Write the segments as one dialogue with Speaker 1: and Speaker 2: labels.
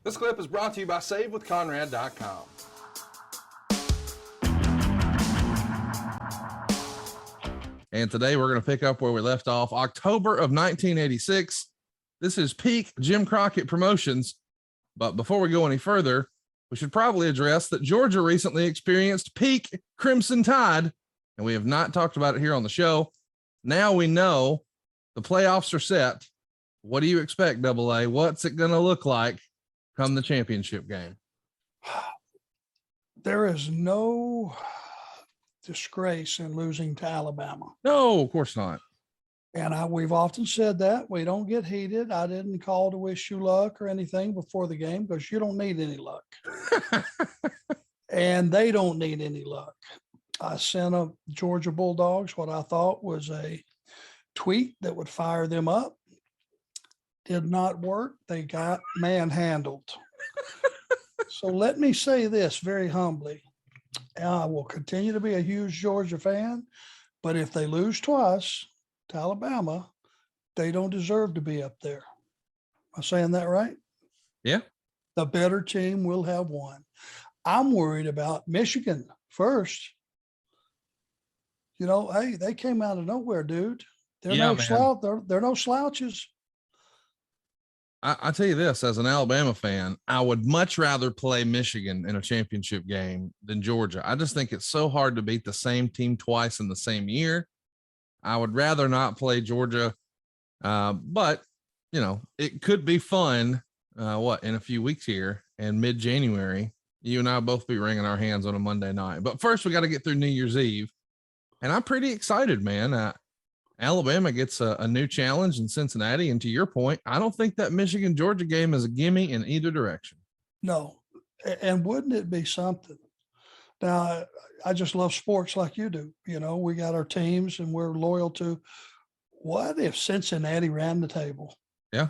Speaker 1: This clip is brought to you by SaveWithConrad.com. And today we're going to pick up where we left off, October of 1986. This is peak Jim Crockett Promotions. But before we go any further, we should probably address that Georgia recently experienced peak Crimson Tide, and we have not talked about it here on the show. Now we know the playoffs are set. What do you expect, Double A? What's it going to look like come the championship game?
Speaker 2: There is no disgrace in losing to Alabama.
Speaker 1: No, of course not.
Speaker 2: And we've often said that. We don't get heated. I didn't call to wish you luck or anything before the game because you don't need any luck. And they don't need any luck. I sent a Georgia Bulldogs what I thought was a tweet that would fire them up. Did not work. They got manhandled. So let me say this very humbly. I will continue to be a huge Georgia fan, but if they lose twice to Alabama, they don't deserve to be up there. Am I saying that right?
Speaker 1: Yeah.
Speaker 2: The better team will have won. I'm worried about Michigan first. You know, hey, they came out of nowhere, dude. They're no slouches.
Speaker 1: I tell you this, as an Alabama fan, I would much rather play Michigan in a championship game than Georgia. I just think it's so hard to beat the same team twice in the same year. I would rather not play Georgia, but, you know, it could be fun, in a few weeks here and mid-January, you and I will both be wringing our hands on a Monday night. But first, we got to get through New Year's Eve, and I'm pretty excited, man. Alabama gets a new challenge in Cincinnati. And to your point, I don't think that Michigan-Georgia game is a gimme in either direction.
Speaker 2: No. And wouldn't it be something? Now, I just love sports like you do. You know, we got our teams and we're loyal to. What if Cincinnati ran the table?
Speaker 1: Yeah.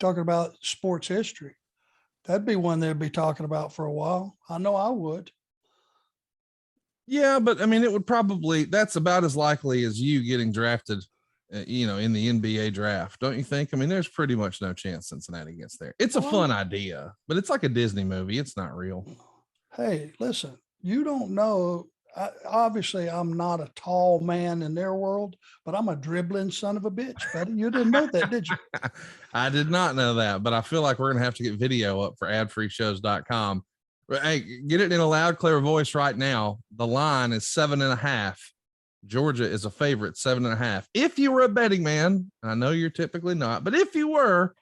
Speaker 2: Talking about sports history. That'd be one they'd be talking about for a while. I know I would.
Speaker 1: Yeah, but I mean, it would probably, that's about as likely as you getting drafted, in the NBA draft. Don't you think? I mean, there's pretty much no chance Cincinnati gets there. It's a fun idea, but it's like a Disney movie. It's not real.
Speaker 2: Hey, listen, you don't know. Obviously, I'm not a tall man in their world, but I'm a dribbling son of a bitch, buddy. You didn't know that, did you?
Speaker 1: I did not know that, but I feel like we're going to have to get video up for adfreeshows.com. Hey, get it in a loud, clear voice right now. The line is 7.5. Georgia is a favorite, 7.5. If you were a betting man, I know you're typically not, but if you were,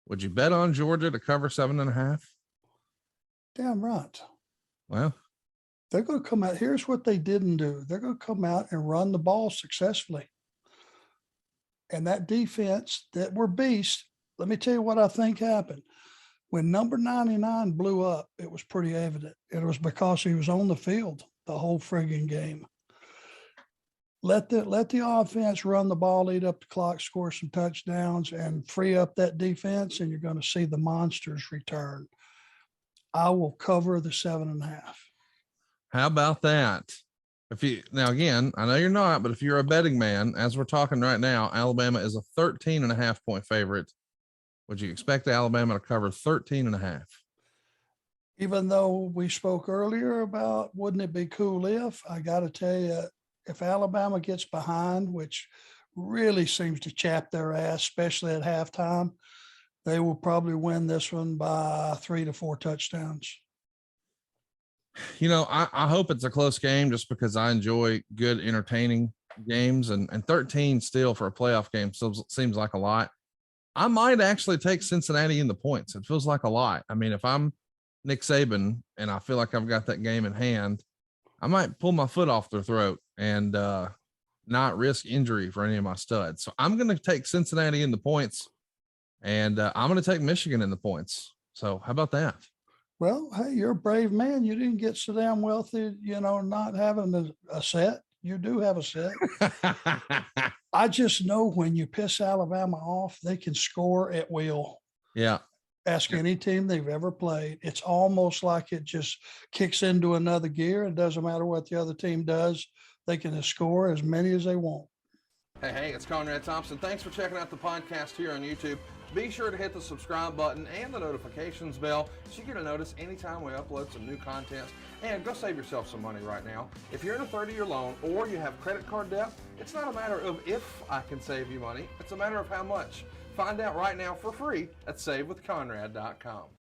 Speaker 1: would you bet on Georgia to cover 7.5?
Speaker 2: Damn right.
Speaker 1: Well,
Speaker 2: they're going to come out. Here's what they didn't do. They're going to come out and run the ball successfully. And that defense that were beasts, let me tell you what I think happened. When number 99 blew up, it was pretty evident. It was because he was on the field the whole friggin' game. Let the offense run the ball, lead up the clock, score some touchdowns, and free up that defense, and you're going to see the monsters return. I will cover the 7.5.
Speaker 1: How about that? Now again, I know you're not, but if you're a betting man, as we're talking right now, Alabama is a 13.5 point favorite. Would you expect Alabama to cover 13.5?
Speaker 2: Even though we spoke earlier about wouldn't it be cool if, I got to tell you, if Alabama gets behind, which really seems to chap their ass, especially at halftime, they will probably win this one by 3 to 4 touchdowns.
Speaker 1: You know, I hope it's a close game just because I enjoy good, entertaining games, and 13 still for a playoff game still seems like a lot. I might actually take Cincinnati in the points. It feels like a lot. I mean, if I'm Nick Saban and I feel like I've got that game in hand, I might pull my foot off their throat and not risk injury for any of my studs. So I'm going to take Cincinnati in the points, and I'm going to take Michigan in the points. So how about that?
Speaker 2: Well, hey, you're a brave man. You didn't get so damn wealthy, not having a set. You do have a set. I just know when you piss Alabama off, they can score at will.
Speaker 1: Yeah.
Speaker 2: Ask any team they've ever played. It's almost like it just kicks into another gear. It doesn't matter what the other team does. They can score as many as they want.
Speaker 1: Hey, it's Conrad Thompson. Thanks for checking out the podcast here on YouTube. Be sure to hit the subscribe button and the notifications bell so you get a notice anytime we upload some new content. And go save yourself some money right now. If you're in a 30-year loan or you have credit card debt, it's not a matter of if I can save you money, it's a matter of how much. Find out right now for free at SaveWithConrad.com.